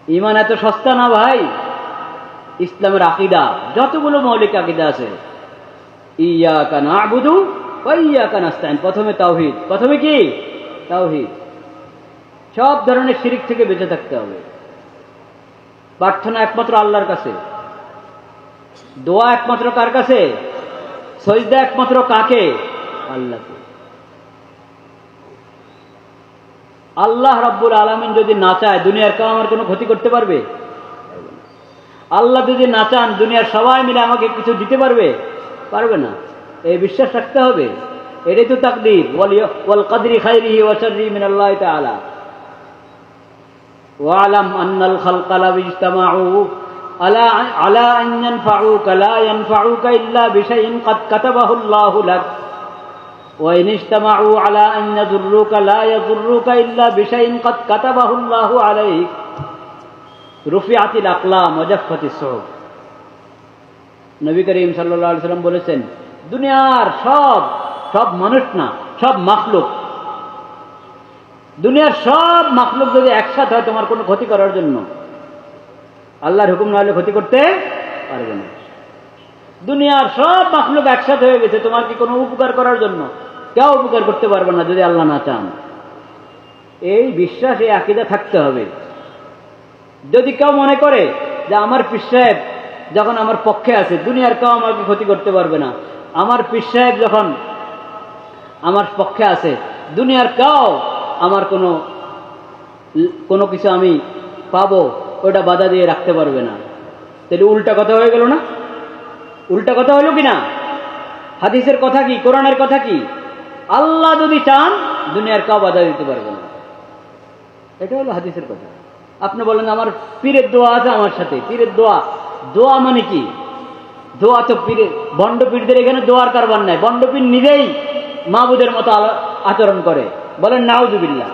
ঈমান এত সস্তা না ভাই। ইসলামের আকীদা যতগুলো মৌলিক আকীদা আছে, ইয়্যাকা না'বুদু ওয়া ইয়্যাকা নাস্তাঈন, প্রথমে তাওহীদ। প্রথমে কি? তাওহীদ। সব ধরনের শিরক থেকে বেঁচে থাকতে হবে। প্রার্থনা একমাত্র আল্লাহর কাছে, দোয়া একমাত্র কার কাছে? সজদা একমাত্র কাকে? আল্লাহকে। আল্লাহ রাব্বুল আলামিন যদি না চায় দুনিয়ার কেউ আমার কোনো ক্ষতি করতে পারবে? আল্লাহ যদি না চান দুনিয়ার সবাই মিলে আমাকে কিছু দিতে পারবে? পারবে না। এই বিশ্বাস রাখতে হবে। এটাই তো তাকদীর। ওয়াল কদরি খাইরিহি ওয়া শাররিহি মিনাল্লাহি তাআলা। ওয়ালাম আন্নাল খালকা লাউ ইজতামাউ আলা আন ইয়ানফাউকা লা ইয়ানফাউকা ইল্লা বিশাইইন কাদ কাতাবাহু আল্লাহু লাক ওয়া ইন ইজতামাউ আলা আন ইয়াদুররুকা লা ইয়াদুররুকা ইল্লা বিশাইইন কাদ কাতাবাহু আল্লাহু আলাইক রুফিআতিল আকলাম ওয়া জাফফাতিস সুহুফ। নবী করিম সাল্লাল্লাহু আলাইহি ওয়াসাল্লাম বলেছেন, দুনিয়ার সব মানুষ না, সব মাখলুক, দুনিয়ার সব মাখলুক যদি একসাথে হয় তোমার কোনো ক্ষতি করার জন্য, আল্লাহর হুকুম না হলে ক্ষতি করতে পারবে না। দুনিয়ার সব মাখলুক একসাথে হয়ে গেছে তোমার কি কোনো উপকার করার জন্য, কেউ উপকার করতে পারবে না যদি আল্লাহ না চান। এই বিশ্বাস, এই আকীদা থাকতে হবে। যদি কেউ মনে করে যে আমার পীর সাহেব যখন আমার পক্ষে আছে দুনিয়ার কেউ আমাকে ক্ষতি করতে পারবে না, আমার পীর সাহেব যখন আমার পক্ষে আছে দুনিয়ার কেউ আমার কোনো কিছু আমি পাবো ওটা বাধা দিয়ে রাখতে পারবে না, তাহলে উল্টা কথা হয়ে গেল না? উল্টা কথা হলো কি না? হাদিসের কথা কি, কোরআনের কথা কি? আল্লাহ যদি চান দুনিয়ার কেউ বাধা দিতে পারবে না, এটা হলো হাদিসের কথা। আপনি বলেন আমার পীরের দোয়া আছে আমার সাথে। পীরের দোয়া, দোয়া মানে কি? দোয়া তো পীরের, ভণ্ড পীরদের এখানে দোয়ার কারবার নাই। ভণ্ড পীর নিজেই মাবুদের মতো আচরণ করে। বলেন নাউযুবিল্লাহ।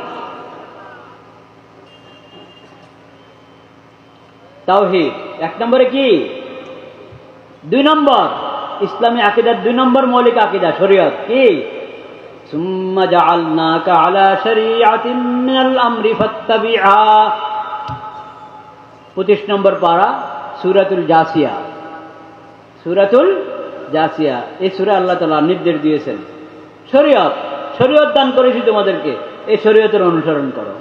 তাওহীদ এক নম্বরে কি? 2 নম্বর ইসলামী আকীদার 2 নম্বর মৌলিক আকীদা শরীয়ত কি? সুম্মা জাআলনাকা আলা শরীআতিন মিনাল আমরি ফাত্তাবি'হা। 25 নম্বর পারা, সূরাতুল জাসিয়া। সূরাতুল জাসিয়া, এই সূরা আল্লাহ তাআলা নির্দেশ দিয়েছেন শরীয়ত দান করেছি তোমাদেরকে, এই শরীয়তের অনুসরণ করো।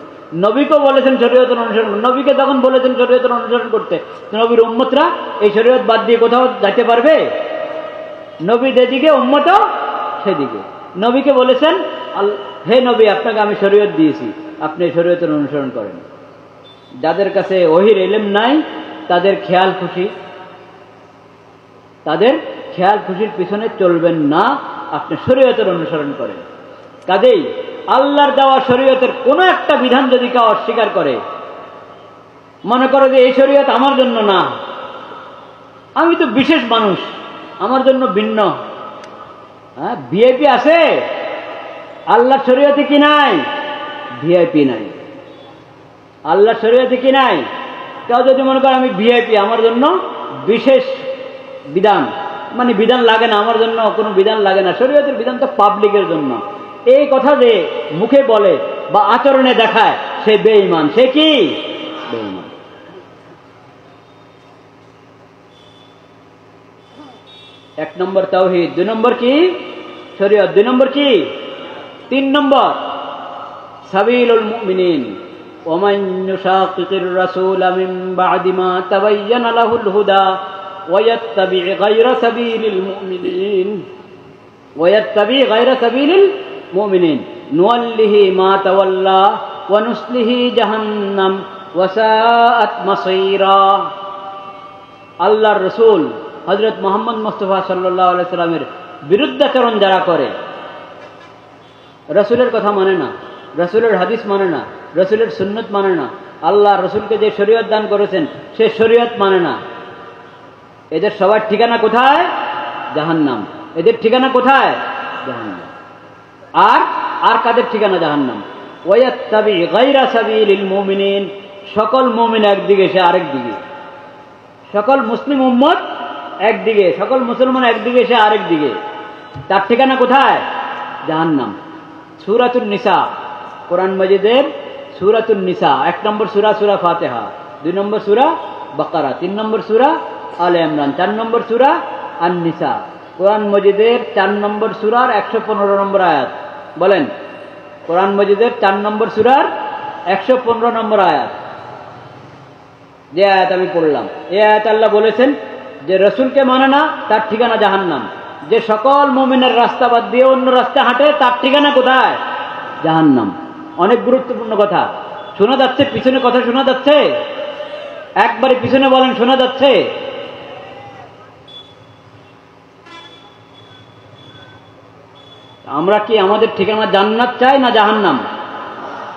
নবীকেও বলেছেন শরীয়তের অনুসরণ। নবীকে তখন বলেছেন শরীয়তের অনুসরণ করতে, নবীর উম্মতরা এই শরীয়ত বাদ দিয়ে কোথাও যেতে পারবে? নবী যেদিকে উম্মতও সেদিকে। নবীকে বলেছেন, হে নবী আপনাকে আমি শরীয়ত দিয়েছি, আপনি এই শরীয়তের অনুসরণ করেন। যাদের কাছে ওহীর ইলম নাই তাদের খেয়াল খুশির পিছনে চলবেন না, আপনি শরীয়তের অনুসরণ করেন। কাজেই আল্লাহর দেওয়া শরীয়তের কোনো একটা বিধান যদি কেউ অস্বীকার করে, মনে করো যে এই শরীয়ত আমার জন্য না, আমি তো বিশেষ মানুষ, আমার জন্য ভিন্ন। ভিআইপি আছে, আল্লাহর শরীয়তে কি নাই? ভিআইপি নাই। আল্লাহর শরীয়তে কি নাই? কেউ যদি মনে করে আমি ভিআইপি, আমার জন্য বিশেষ বিধান, মানে বিধান লাগে না, আমার জন্য কোনো বিধান লাগে না, শরীয়তের বিধান তো পাবলিকের জন্য, এই কথা যে মুখে বলে বা আচরণে দেখায় সে বেঈমান। সে কি? বেঈমান। এক নম্বর তাওহীদ, 2 নম্বর কি? শরীয়ত। 2 নম্বর কি? 3 নম্বর সাবিলুল মুমিনিন। ওমান ইউশাকিকির রাসূলা মিন বা'দি মা তাবায়্যানা লাহুল হুদা ওয়া ইয়াত্তাবি' গায়রা সাবিলিল মুমিনিন নুওয়াল্লিহি মা তাওয়াল্লা ওয়া নুসলিহি জাহান্নাম ওয়া সাআত মাসীরা। আল্লাহর রাসূল হযরত মুহাম্মদ মুস্তাফা সাল্লাল্লাহু আলাইহি সাল্লামের বিরুদ্ধাচরণ যারা করে, রাসূলের কথা মানে না, রাসূলের হাদিস মানে না, রাসূলের সুন্নাত মানে না, আল্লাহ রাসূলকে যে শরীয়ত দান করেছেন সে শরীয়ত মানে না, এদের সবার ঠিকানা কোথায়? জাহান্নাম। এদের ঠিকানা কোথায়? জাহান্নাম। আর কাদের ঠিকানা? জাহান্নাম। ওয়ায়াত্তাবি গায়রা সাবিলিল মুমিনিন, সকল মুমিন একদিকে, সে আরেক দিকে। সকল মুসলিম উম্মত একদিকে, সকল মুসলমান একদিকে, সে আরেক দিকে। তার ঠিকানা কোথায়? জাহান্নাম। সূরাতুন নিসা, কোরআন মাজিদের সূরাতুন নিসা 1 নম্বর সূরা, সূরা ফাতিহা। 2 নম্বর সূরা বাকারা, 3 নম্বর সূরা আলে ইমরান, 4 নম্বর সূরা আন-নিসা। কোরআন মজিদের 4 নম্বর সূরার 115 নম্বর আয়াত। বলেন, কোরআন মজিদের 4 নম্বর সূরার 115 নম্বর আয়াত। যে আয়াত আমি পড়লাম, এই আয়াত আল্লাহ বলেছেন যে রসুলকে মানে না তার ঠিকানা জাহান্নাম। যে সকল মুমিনের রাস্তা বাদ দিয়ে অন্য রাস্তা হাঁটে তার ঠিকানা কোথায়? জাহান্নাম। অনেক গুরুত্বপূর্ণ কথা শোনা যাচ্ছে, পিছনে কথা শোনা যাচ্ছে, একবারে পিছনে বলেন শোনা যাচ্ছে? আমরা কি আমাদের ঠিকানা জান্নাত চাই না জাহান্নাম?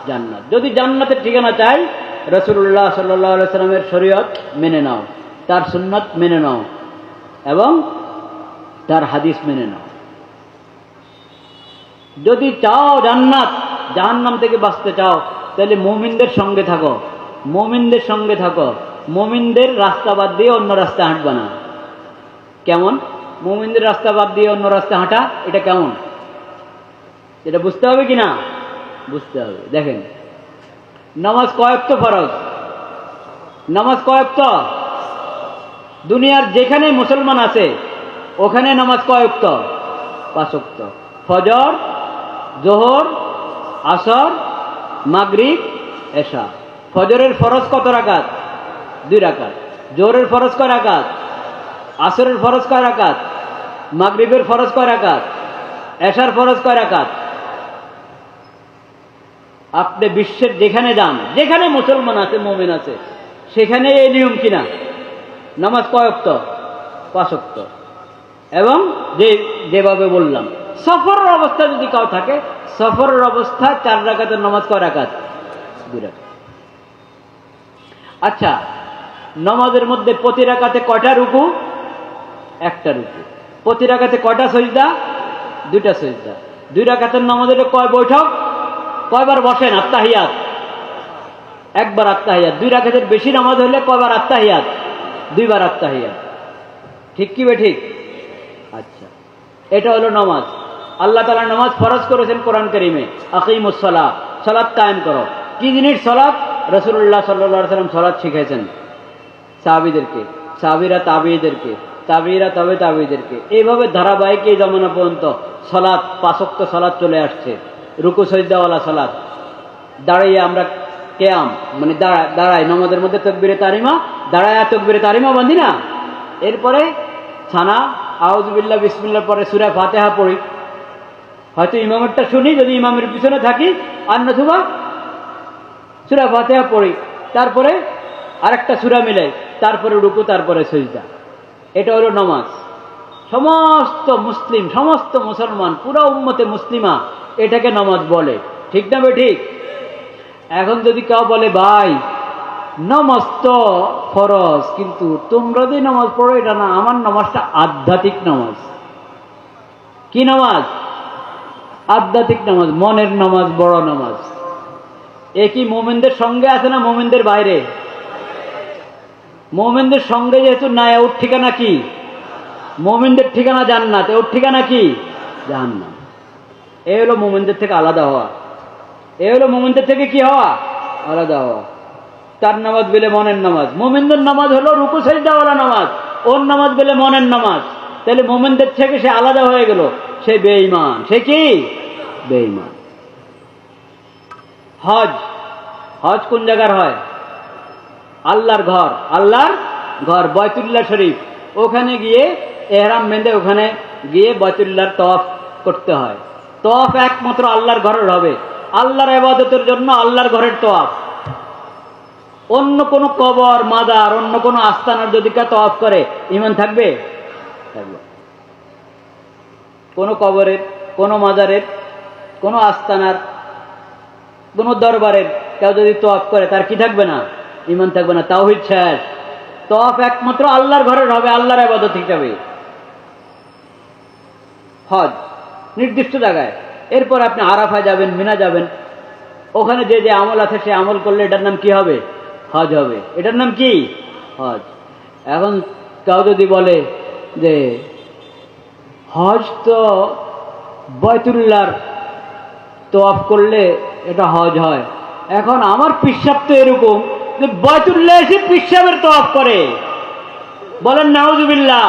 জান্নাত। যদি জান্নাতের ঠিকানা চাই, রাসূলুল্লাহ সাল্লাল্লাহু আলাইহি সাল্লামের শরীয়ত মেনে নাও, তার সুন্নাত মেনে নাও এবং তার হাদিস মেনে নাও। যদি চাও জান্নাত, জাহান্নাম থেকে বাঁচতে চাও, তাহলে মুমিনদের সঙ্গে থাকো, মুমিনদের সঙ্গে থাকো, মুমিনদের রাস্তা বাদ দিয়ে অন্য রাস্তা হাঁটবা না। কেমন মুমিনদের রাস্তা বাদ দিয়ে অন্য রাস্তা হাঁটা? এটা কেমন? এটা বুঝতে হবে কি না? বুঝতে হবে। দেখেন, নামাজ কয় ওয়াক্ত ফরজ? নামাজ কয় ওয়াক্ত? দুনিয়ার যেখানে মুসলমান আছে ওখানে নামাজ কয় ওয়াক্ত? 5 ওয়াক্ত। ফজর, জোহর, আসর, মাগরিব, এশা। ফজরের ফরজ কত রাকাত? 2 রাকাত। জোহরের ফরজ কয় রাকাত? আসরের ফরজ কয় রাকাত? মাগরিবের ফরজ কয় রাকাত? এশার ফরজ কয় রাকাত? আপনি বিশ্বের যেখানে যান, যেখানে মুসলমান আছে, মুমিন আছে, সেখানে এই নিয়ম কিনা? নামাজ কয় ওয়াক্ত? 5 ওয়াক্ত। এবং যেভাবে বললাম, সফরের অবস্থা যদি কাউ থাকে, সফরের অবস্থা 4 রাকাতের নামাজ কয় রাকাত? 2 রাকাত। আচ্ছা, নামাজের মধ্যে প্রতি রাকাতে কয়টা রুকু? 1টা রুকু। প্রতি রাকাতে কয়টা সিজদা? 2টা সিজদা। 2 রাকাতের নামাজের কয় বৈঠক? কয়বার বসেন? আত্তাহিয়াত, একবার আত্তাহিয়াত। 2 রাকাতের বেশি নামাজ হলে কয়বার আত্তাহিয়াত? 2 বার আত্তাহিয়াত। ঠিক কি বে ঠিক? আচ্ছা, এটা হলো নামাজ। আল্লাহ তাআলা নামাজ ফরজ করেছেন কোরআন কারীমে, আকিমুস সালাহ, সালাত কায়েম করো। কি জিনিস সালাত? রাসূলুল্লাহ সাল্লাল্লাহু আলাইহি ওয়াসাল্লাম সালাত শিখাইছেন সাহাবীদেরকে, সাহাবীরা তাবেঈদেরকে, তাবেঈরা তবে তাবেঈদেরকে। এইভাবে ধারাবাহিক এই জামানা পর্যন্ত সালাত, 5 ওয়াক্ত সালাত চলে আসছে। রুকু সাজদাওয়ালা সালাত, দাঁড়িয়ে আমরা কিয়াম মানে দাঁড়ায় নামাজের মধ্যে তাকবীরে তাহরিমা, দাঁড়ায় তাকবীরে তাহরিমা বাঁধি না, এরপরে ছানা আউযুবিল্লাহ বিসমিল্লাহ পরে সূরা ফাতিহা পড়ি। হয়তো ইমামেরটা শুনি যদি ইমামের পিছনে থাকি, আর নতুবা সূরা ফাতিহা পড়ি, তারপরে আরেকটা সূরা মিলাই, তারপরে রুকু, তারপরে সিজদা। এটা হলো নামাজ। সমস্ত মুসলিম, সমস্ত মুসলমান, পুরা উম্মতে মুসলিমা এটাকে নামাজ বলে। ঠিক না বে ঠিক? এখন যদি কেউ বলে ভাই নামাজ তো ফরজ, কিন্তু তোমরা যে নামাজ পড়ো এটা না, আমার নামাজটা আধ্যাত্মিক নামাজ। কি নামাজ? আধ্যাত্মিক নামাজ, মনের নামাজ, বড় নামাজ। এ কি মুমিনদের সঙ্গে আছে না মুমিনদের বাইরে? মুমিনদের সঙ্গে যেহেতু নাই, ওর ঠিকানা কি? মুমিনদের ঠিকানা জান্নাত, ওর ঠিকানা কি? জাহান্নাম। এই হলো মুমিনদের থেকে আলাদা হওয়া। এই হলো মুমিনদের থেকে কি হওয়া? আলাদা হওয়া। তার নামাজ বলে মনের নামাজ। মুমিনদের নামাজ হলো রুকু সিজদাওয়ালা নামাজ, ওর নামাজ বলে মনের নামাজ। তাহলে মুমিনদের থেকে সে আলাদা হয়ে গেল, সে বেঈমান। সে কি? বেঈমান। হজ, হজ কোন জায়গার হয়? আল্লাহর ঘর, আল্লাহর ঘর বাইতুল্লাহ শরীফ। ওখানে গিয়ে ইহরাম বেঁধে ওখানে গিয়ে বাইতুল্লাহর তওয়াফ করতে হয়। তওয়াফ একমাত্র আল্লাহর ঘরের হবে, আল্লাহর ইবাদতের জন্য আল্লাহর ঘরের তওয়াফ। অন্য কোনো কবর, মাজার, অন্য কোনো আস্তানার যদি কেউ তওয়াফ করে, ঈমান থাকবে? থাকবে। কোনো কবরের, কোনো মাজারের, কোনো আস্তানার, কোনো দরবারের কেউ যদি তওয়াফ করে, তার কি থাকবে না? ঈমান থাকবে না। তাওহীদ শেষ। তওয়াফ একমাত্র আল্লাহর ঘরের হবে, আল্লাহর ইবাদত হিসাবে। হজ নির্দিষ্ট জায়গায়। এরপর আপনি আরাফায় যাবেন, মিনা যাবেন, ওখানে যে যে আমল আছে সে আমল করলে এটার নাম কি হবে? হজ হবে। এটার নাম কি? হজ। এখন কেউ যদি বলে যে হজ তো বাইতুল্লাহর তওয়াফ করলে এটা হজ হয়, এখন আমার পিসাব তো এরকম, বাইতুল্লাহ এসে পিসাবের তওয়াফ করে, বলেন নাউজুবিল্লাহ।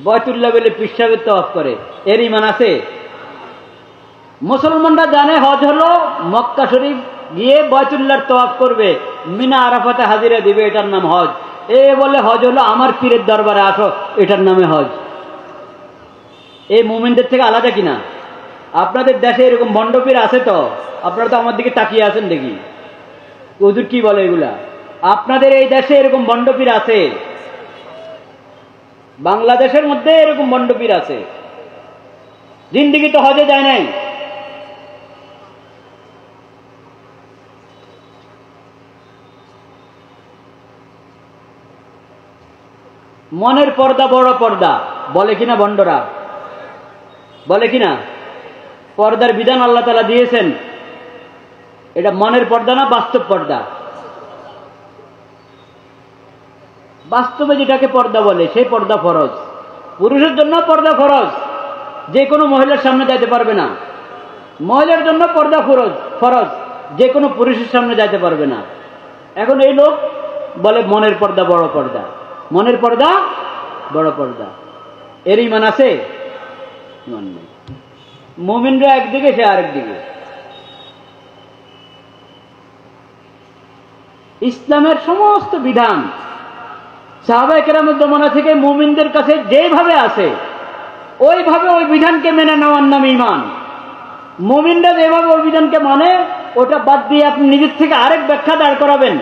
বাইতুল্লাহ বলে পিসাবের তওয়াফ করে, এর ঈমান আছে? মুসলমানরা জানে হজ হলো মক্কা শরীফ গিয়ে বাইতুল্লাহর তওয়াফ করবে, মিনা আরাফাতে হাজিরা দিবে, এটার নাম হজ। এ বলে হজ হলো আমার পীরের দরবারে আসো, এটার নামে হজ। এই মুমিনদের থেকে আলাদা কিনা? আপনাদের দেশে এরকম ভণ্ডপীর আছে তো? আপনারা তো আমার দিকে তাকিয়ে আছেন দেখি, হুজুর কি বলে এগুলা? আপনাদের এই দেশে এরকম ভণ্ডপীর আছে? বাংলাদেশের মধ্যে এরকম ভণ্ডপীর আছে, জিন্দিগি তো হজে যায় নাই। মনের পর্দা বড় পর্দা বলে কিনা ভণ্ডরা? বলে কিনা? পর্দার বিধান আল্লাহ তাআলা দিয়েছেন, এটা মনের পর্দা না বাস্তব পর্দা? বাস্তবে যেটাকে পর্দা বলে সেই পর্দা ফরজ। পুরুষের জন্য পর্দা ফরজ, যে কোনো মহিলার সামনে যাইতে পারবে না। মহিলার জন্য পর্দা ফরজ, ফরজ, যে কোনো পুরুষের সামনে যাইতে পারবে না। এখন এই লোক বলে মনের পর্দা বড় পর্দা, মনের পর্দা বড় পর্দা। এর ঈমান আছে? ঈমান নেই। মুমিনরা একদিকে, সে আরেকদিকে। ইসলামের সমস্ত বিধান সাহাবায়ে কেরামের জমানা থেকে মুমিনদের কাছে যেভাবে আছে ওইভাবে ওই বিধানকে মেনে নেওয়ার নাম ঈমান। মুমিনরা যেভাবে ওই বিধানকে মানে, ওটা বাদ দিয়ে আপনি নিজের থেকে আরেক ব্যাখ্যা দাঁড় করাবেন,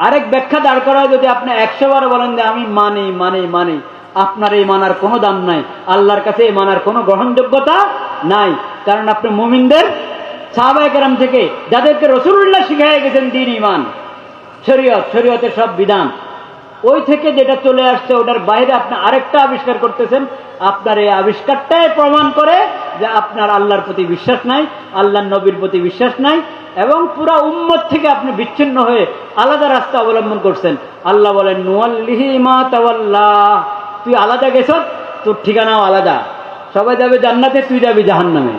আরেক ব্যাখ্যা দাঁড় করা যদি আপনি 100 বার বলেন যে আমি মানি মানি মানি, আপনার এই মানার কোনো দাম নাই, আল্লাহর কাছে এই মানার কোনো গ্রহণযোগ্যতা নাই। কারণ আপনি মুমিনদের সাহাবায়ে কেরাম থেকে যাদেরকে রাসূলুল্লাহ শিখাইয়া গেছেন দ্বীন, ঈমান, শরীয়ত, শরীয়তের সব বিধান, ওই থেকে যেটা চলে আসছে ওটার বাইরে আপনি আরেকটা আবিষ্কার করতেছেন। আপনার এই আবিষ্কারটাই প্রমাণ করে যে আপনার আল্লাহর প্রতি বিশ্বাস নাই, আল্লাহর নবীর প্রতি বিশ্বাস নাই, এবং পুরা উম্মত থেকে আপনি বিচ্ছিন্ন হয়ে আলাদা রাস্তা অবলম্বন করছেন। আল্লাহ বলেন নুয়াল্লিহি মা তাওয়াল্লা, তুই আলাদা গেছ, তোর ঠিকানাও আলাদা। সবাই যাবে জান্নাতে, তুই যাবি জাহান্নামে।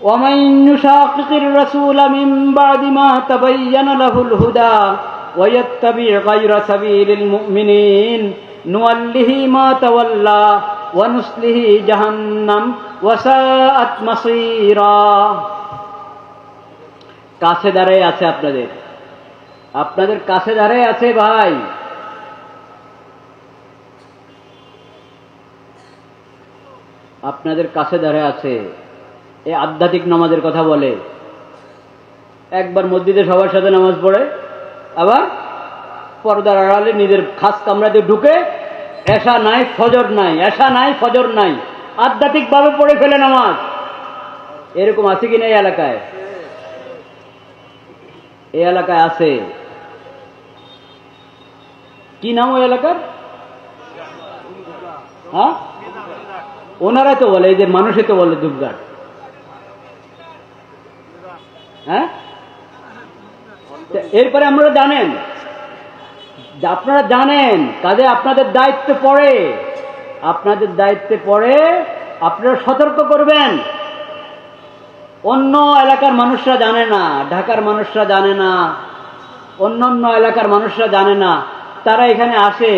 ومن يشاقق الرسول من بعد ما تبين له الهدى ويتبع غير سبيل المؤمنين نوله ما تولى ونصله جهنم وساءت مصيرا। কাছে দাঁড়ায় আছে আপনাদের, আপনাদের কাছে দাঁড়ায় আছে ভাই। আপনাদের কাছে দাঁড়ায় আছে। এই আধ্যাত্মিক নামাজের কথা বলে, একবার মসজিদে সবার সাথে নামাজ পড়ে, আবার পর্দার আড়ালে নিজের খাস কামরাতে ঢুকে এশা নাই ফজর নাই, এশা নাই ফজর নাই, আধ্যাত্মিকভাবে পড়ে ফেলে নামাজ। এরকম আছে কিনা এই এলাকায়? এই এলাকায় আছে। কি নাম ওই এলাকার? হ্যাঁ, ওনারা তো বলে, এই যে মানুষে তো বলে দুবঘাট। হ্যাঁ, এরপরে আপনারা জানেন কাজে আপনাদের দায়িত্ব পড়ে, আপনাদের দায়িত্বে পড়ে আপনারা সতর্ক করবেন। অন্য এলাকার মানুষরা জানে না, ঢাকার মানুষরা জানে না, অন্য এলাকার মানুষরা জানে না। তারা এখানে আসে,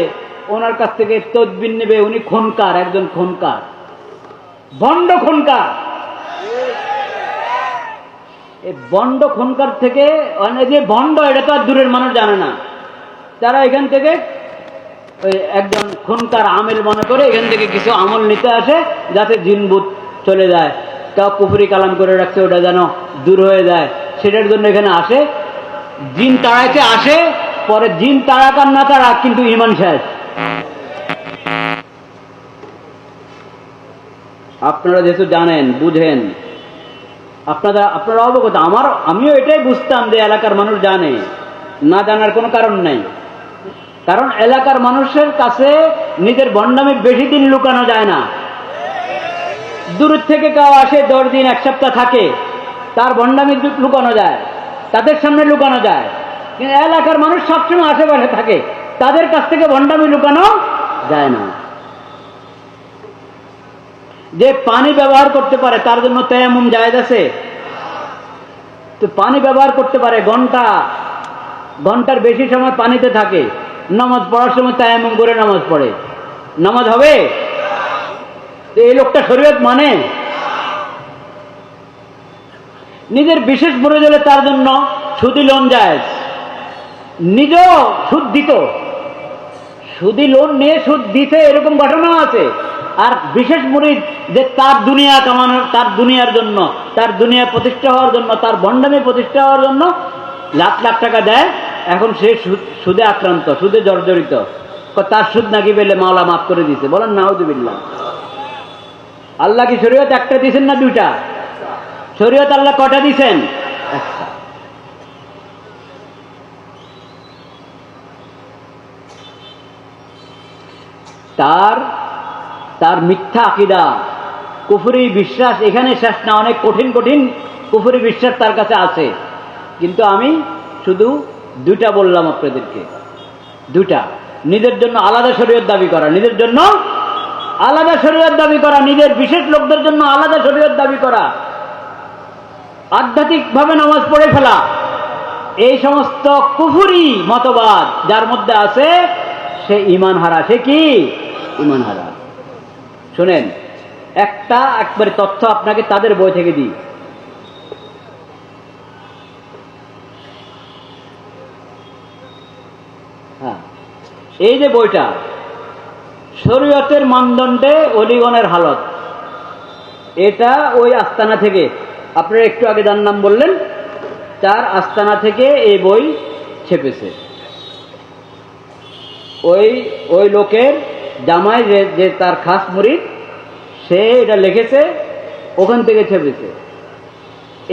ওনার কাছ থেকে তদবির নেবে। উনি খুনকার, একজন খুনকার, ভণ্ড খুনকার। এই ভণ্ড খুনকার থেকে যে ভণ্ড, এটা তো আর দূরের মানুষ জানে না। তারা এখান থেকে ওই একজন খুনকার আমেল মনে করে এখান থেকে কিছু আমল নিতে আসে, যাতে জিনভূত চলে যায়। কেউ কুফরি কালাম করে রাখছে, ওটা যেন দূর হয়ে যায়, সেটার জন্য এখানে আসে। জিন তাড়াইতে আসে, পরে জিন তাড়াক আর না তাড়াক, কিন্তু ঈমান শেষ। আপনারা যেহেতু জানেন, বুঝেন, আপনারা অবগত। আমিও এটাই বুঝতাম যে এলাকার মানুষ জানে, না জানার কোনো কারণ নাই। কারণ এলাকার মানুষের কাছে নিজের ভণ্ডামি বেশি দিন লুকানো যায় না। দূর থেকে কেউ আসে, 10 দিন 1 সপ্তাহ থাকে, তার ভণ্ডামি লুকানো যায়, তাদের সামনে লুকানো যায়। কিন্তু এলাকার মানুষ সবসময় আশেপাশে থাকে, তাদের কাছ থেকে ভণ্ডামি লুকানো যায় না। যে পানি ব্যবহার করতে পারে তার জন্য তায়াম্মুম জায়েজ আছে? তো পানি ব্যবহার করতে পারে, ঘন্টার বেশি সময় পানিতে থাকে, নামাজ পড়ার সময় তায়াম্মুম করে নামাজ পড়ে, নামাজ হবে? তো এই লোকটা শরীয়ত মানে? নিজের বিশেষ প্রয়োজনে তার জন্য সুদি লোন জায়েজ, নিজেও সুদ দিত, সুদি লোন নিয়ে সুদ দিতে, এরকম ঘটনা আছে। আর বিশেষ মুরিদ যে তার দুনিয়া কামানোর, তার দুনিয়ার জন্য, তার দুনিয়া প্রতিষ্ঠা হওয়ার জন্য, তার ভণ্ডামি প্রতিষ্ঠা হওয়ার জন্য লাখ লাখ টাকা দেয়, এখন সে সুদে আক্রান্ত, সুদে জর্জরিত। তার সুদ নাকি পেলে মাওলা মাফ করে দিছে, বলেন নাউযুবিল্লাহ। আল্লাহ কি শরীয়ত একটা দিয়েছেন না দুইটা? শরীয়ত আল্লাহ কটা দিয়েছেন? একটা। তার মিথ্যা আকীদা, কুফরি বিশ্বাস এখানে শেষ না, অনেক কঠিন কঠিন কুফরি বিশ্বাস তার কাছে আছে। কিন্তু আমি শুধু দুইটা বললাম আপনাদেরকে, দুইটা। নিজের জন্য আলাদা শরীয়ত দাবি করা, নিজের জন্য আলাদা শরীয়ত দাবি করা, নিজের বিশেষ লোকদের জন্য আলাদা শরীয়ত দাবি করা, আধ্যাত্মিকভাবে নামাজ পড়ে ফেলা, এই সমস্ত কুফরি মতবাদ যার মধ্যে আছে সে ঈমান হারা। সে কি? ঈমান হারা। শুনেন, একবারে তথ্য আপনাকে তাদের বই থেকে দিই। হ্যাঁ, এই যে বইটা, শরীয়তের মানদণ্ডে অলিগণের হালত, এটা ওই আস্তানা থেকে, আপনারা একটু আগে যার নাম বললেন, তার আস্তানা থেকে এই বই ছেপেছে। ওই লোকের জামাই যে তার খাস মুরিদ, সে এটা লিখেছে, ওখান থেকে ছেপেছে।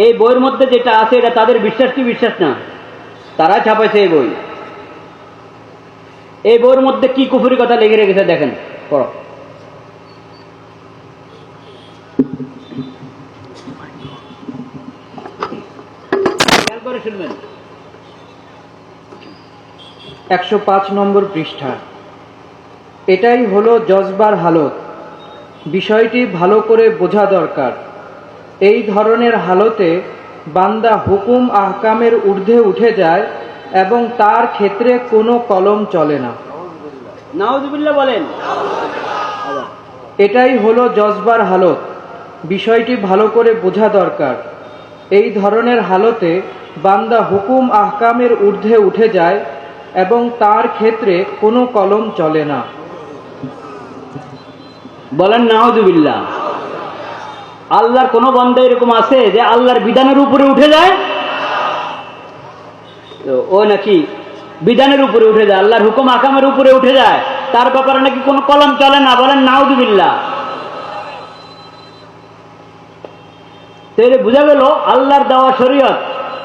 এই বইয়ের মধ্যে যেটা আছে এটা তাদের বিশ্বাস কি বিশ্বাস না? তারা ছাপাইছে এই বই। এই বইয়ের মধ্যে কি কুফরি কথা লিখে রেখেছে দেখেন, পড়ো। খেয়াল করে শুনবেন। 105 নম্বর পৃষ্ঠা। এটাই হলো জজবার হালত, বিষয়টি ভালো করে বোঝা দরকার। এই ধরনের হালতে বান্দা হুকুম আহকামের ঊর্ধ্বে উঠে যায় এবং তার ক্ষেত্রে কোনো কলম চলে না। নাউযুবিল্লাহ বলেন। এটাই হলো জজবার হালত, বিষয়টি ভালো করে বোঝা দরকার। এই ধরনের হালতে বান্দা হুকুম আহকামের ঊর্ধ্বে উঠে যায় এবং তার ক্ষেত্রে কোনো কলম চলে না। বলেন নাউযুবিল্লাহ। আল্লাহর কোন বান্দা এরকম আছে যে আল্লাহর বিধানের উপরে উঠে যায়? তো ও নাকি বিধানের উপরে উঠে যায়, আল্লাহর হুকুম আহকামের উপরে উঠে যায়, তার ব্যাপারে নাকি কোনো কলম চলে না। বলেন নাউযুবিল্লাহ। তাহলে বোঝা গেল আল্লাহর দেওয়া শরীয়ত।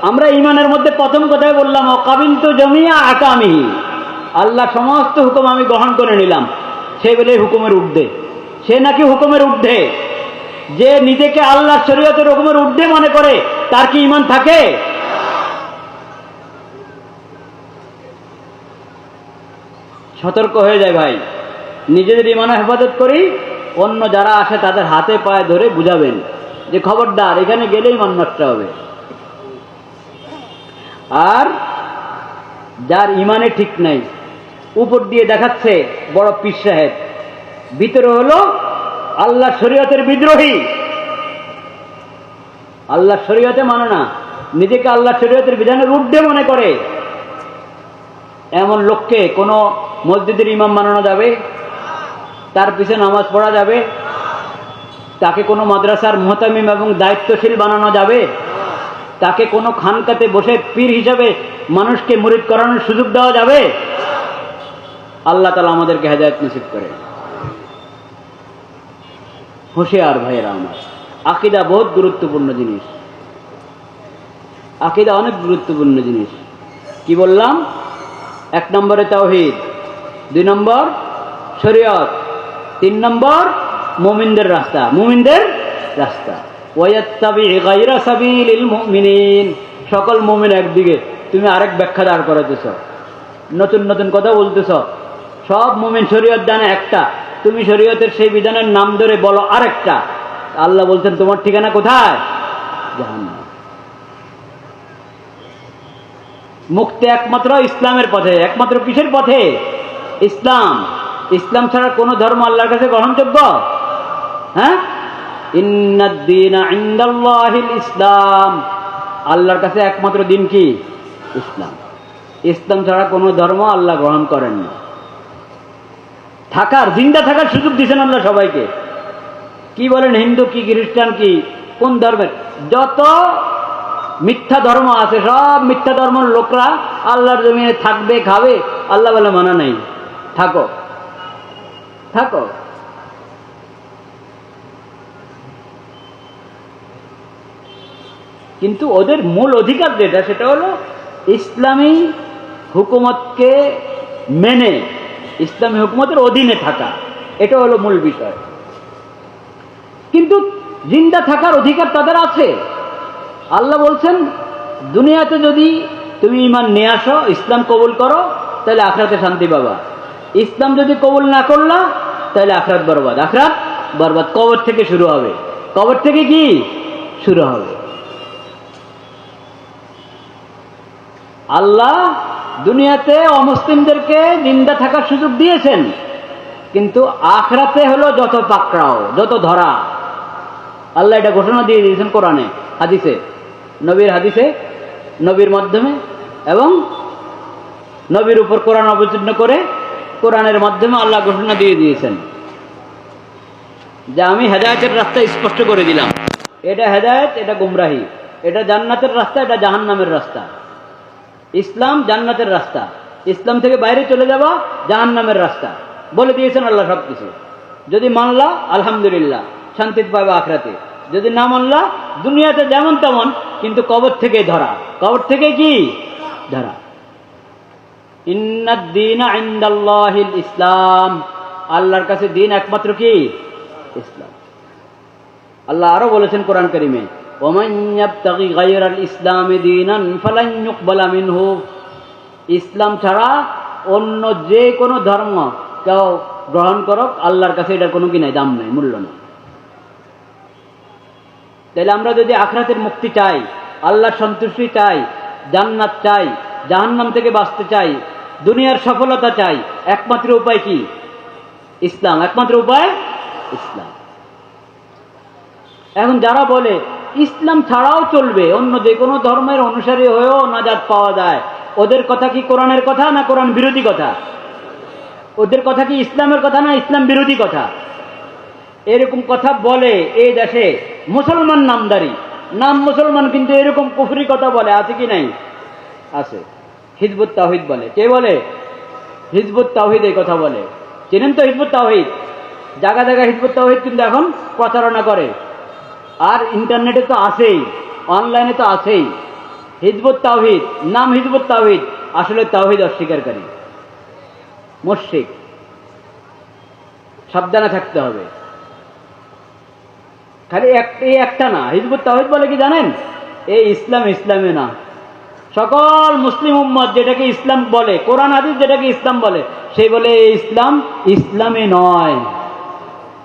আমরা ঈমানের মধ্যে প্রথম কথাই বললাম, ওয়াকাবিলতু জামিআ আহকামিহি, আল্লাহ সমস্ত হুকুম আমি গ্রহণ করে নিলাম। সে বলে হুকুমের ঊর্ধ্বে, সে নাকি হুকুমের ঊর্ধ্বে। যে নিজেকে আল্লাহর শরীয়তের হুকুমের ঊর্ধ্বে মনে করে, তার কি ঈমান থাকে? সতর্ক হয়ে যায় ভাই, নিজেদের ঈমানের হেফাজত করি, অন্য যারা আসে তাদের হাতে পায়ে ধরে বুঝাবেন যে খবরদার, এখানে গেলেই ঈমান নষ্ট হবে। আর যার ঈমানে ঠিক নাই, উপর দিয়ে দেখাচ্ছে বড় পীর সাহেব, ভিতরে হলো আল্লাহ শরীয়তের বিদ্রোহী, আল্লাহ শরীয়তে মানে না, নিজেকে আল্লাহ শরীয়তের বিধানের ঊর্ধ্বে মনে করে, এমন লোককে কোনো মসজিদের ইমাম বানানো যাবে? তার পিছনে নামাজ পড়া যাবে? তাকে কোনো মাদ্রাসার মুহতামিম এবং দায়িত্বশীল বানানো যাবে? তাকে কোনো খানকাতে বসে পীর হিসাবে মানুষকে মুরিদ করানোর সুযোগ দেওয়া যাবে? আল্লাহ তাআলা আমাদেরকে হেদায়েত নসিব করে। হুঁশিয়ার ভাইয়েরা আমার, আকীদা বহুত গুরুত্বপূর্ণ জিনিস, আকীদা অনেক গুরুত্বপূর্ণ জিনিস। কি বললাম? 1 নম্বরে তাওহীদ, 2 নম্বর শরীয়ত, 3 নম্বর মুমিনদের রাস্তা, মুমিনদের রাস্তা। ওয়ায়াত্তাবি গায়রা সাবিলিল মুমিনিন, সকল মুমিন একদিকে, তুমি আরেক ব্যাখ্যা দাঁড় করাতেছ, নতুন নতুন কথা বলতেছ। সব মুমিন শরীয়ত জানে একটা, তুমি শরীয়তের সেই বিধানের নাম ধরে বলো আরেকটা। আল্লাহ বলছেন তোমার ঠিকানা কোথায়? জাহান্নাম। মুক্তি একমাত্র ইসলামের পথে। একমাত্র কিসের পথে? ইসলাম। ইসলাম ছাড়া কোনো ধর্ম আল্লাহর কাছে গ্রহণযোগ্য? হ্যাঁ, ইন্নাদ-দীনা ইনদাল্লাহিল ইসলাম। আল্লাহর কাছে একমাত্র দিন কি? ইসলাম। ইসলাম ছাড়া কোনো ধর্ম আল্লাহ গ্রহণ করেন না। থাকার, জিন্দা থাকার সুযোগ দিয়েছেন আল্লাহ সবাইকে। কি বলেন, হিন্দু কি, খ্রিস্টান কি, কোন ধর্মের যত মিথ্যা ধর্ম আছে, সব মিথ্যা ধর্মের লোকরা আল্লাহর জমিনে থাকবে, খাবে। আল্লাহ বলে মানা নাই, থাকো থাকো। কিন্তু ওদের মূল অধিকার যেটা, সেটা হলো ইসলামী হুকুমতকে মেনে ইসলামী হুকুমতের অধীনে থাকা। এটা হলো মূল বিষয়। কিন্তু জিন্দা থাকার অধিকার তাদের আছে। আল্লাহ বলছেন, দুনিয়াতে যদি তুমি ঈমান নিয়ে আসো, ইসলাম কবুল করো, তাহলে আখিরাতে শান্তি পাবা। ইসলাম যদি কবুল না করলা, তাহলে আখিরাত বরবাদ। আখিরাত বরবাদ। কবর থেকে শুরু হবে। কবর থেকে কি শুরু হবে? আল্লাহ দুনিয়াতে অমুসলিমদেরকে জিন্দা থাকার সুযোগ দিয়েছেন, কিন্তু আখিরাতে হলো যত পাকড়াও, যত ধরা। আল্লাহ এটা ঘোষণা দিয়ে দিয়েছেন কোরআনে, হাদিসে, নবীর হাদিসে, নবীর মাধ্যমে, এবং নবীর উপর কোরআন অবতীর্ণ করে কোরআনের মাধ্যমে আল্লাহ ঘোষণা দিয়ে দিয়েছেন যে আমি হেদায়েতের রাস্তা স্পষ্ট করে দিলাম। এটা হেদায়েত, এটা গুমরাহি। এটা জান্নাতের রাস্তা, এটা জাহান্নামের রাস্তা। ইসলাম জান্নাতের রাস্তা, ইসলাম থেকে বাইরে চলে যাওয়া জাহান্নামের রাস্তা। বলে দিয়েছেন আল্লাহ সবকিছু। যদি মানলা আলহামদুলিল্লাহ, শান্তি পাবে আখিরাতে। যদি না মানলা, দুনিয়াতে যেমন তেমন, কিন্তু কবর থেকে ধরা। কবর থেকে কি ধরা? ইন্নাদ-দীনা ইনদাল্লাহিল ইসলাম। আল্লাহর কাছে দিন একমাত্র কি? ইসলাম। আল্লাহ আরো বলেছেন কোরআন কারীমে, ওমান ইয়াবতাগি গায়রাল ইসলামি দীনান ফালান ইউকবালা মিনহু। ইসলাম ছাড়া অন্য যে কোনো ধর্ম কেউ গ্রহণ করুক, আল্লাহর কাছে এটার কোনো কি নাই, দাম নাই, মূল্য নেই। তাহলে আমরা যদি আখিরাতের মুক্তি চাই, আল্লাহর সন্তুষ্টি চাই, জান্নাত চাই, জাহান্নাম থেকে বাঁচতে চাই, দুনিয়ার সফলতা চাই, একমাত্র উপায় কি? ইসলাম। একমাত্র উপায় ইসলাম। এখন যারা বলে ইসলাম ছাড়াও চলবে, অন্য যে কোনো ধর্মের অনুসারী হয়েও নাজাত পাওয়া যায়, ওদের কথা কি কোরআনের কথা না কোরআন বিরোধী কথা? ওদের কথা কি ইসলামের কথা না ইসলাম বিরোধী কথা? এরকম কথা বলে এই দেশে মুসলমান নামদারি, নাম মুসলমান, কিন্তু এরকম কুফরি কথা বলে, আছে কি নাই? আছে। হিজবুত তাওহীদ বলে। কে বলে? হিজবুত তাওহীদ এই কথা বলে। চেনেন তো হিজবুত তাওহীদ? জায়গা জায়গায় হিজবুত তাওহীদ কিন্তু এখন প্রচারণা করে। আর ইন্টারনেটে তো আছেই, অনলাইনে তো আছেই। হিজবুত তাওহীদ, নাম হিজবুত তাওহীদ, আসলে তাওহীদ অস্বীকারী, মুশরিক। সাবধানে থাকতে হবে। খালি এই একটা না, হিজবুত তাওহীদ বলে কি জানেন? এই ইসলাম ইসলামে না। সকল মুসলিম উম্মত যেটাকে ইসলাম বলে, কোরআন হাদিস যেটাকে ইসলাম বলে, সেই বলে এই ইসলাম ইসলামে নয়।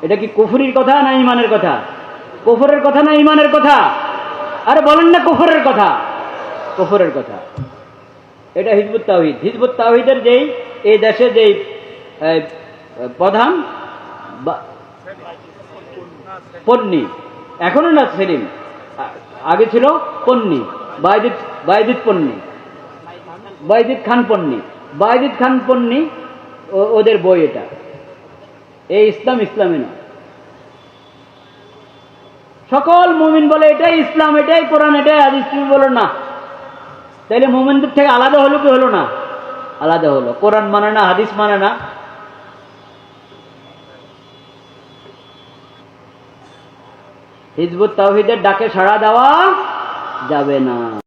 এটা কি কুফরির কথা না ঈমানের কথা? কুফরের কথা না ঈমানের কথা? আরে বলেন না কুফরের কথা। কুফরের কথা। এটা হিজবুত তাওহীদ। হিজবুত তাওহীদের যেই এই দেশে যেই প্রধান পন্নী, এখনো না সেলিম, আগে ছিল পন্নী, বাইজিদ পন্নী, বাইজিদ খান পন্নী। বাইজিদ খান পন্নী ওদের বই এটা। এই ইসলাম ইসলামে না। সকল মুমিন বলে এটাই ইসলাম, এটাই কোরআন, এটাই হাদিস। তুমি বলো না, তাইলে মুমিনদের থেকে আলাদা হলো কি হলো না? আলাদা হলো। কোরআন মানে না, হাদিস মানে না। হিজবুত তাওহীদের ডাকে সাড়া দেওয়া যাবে না।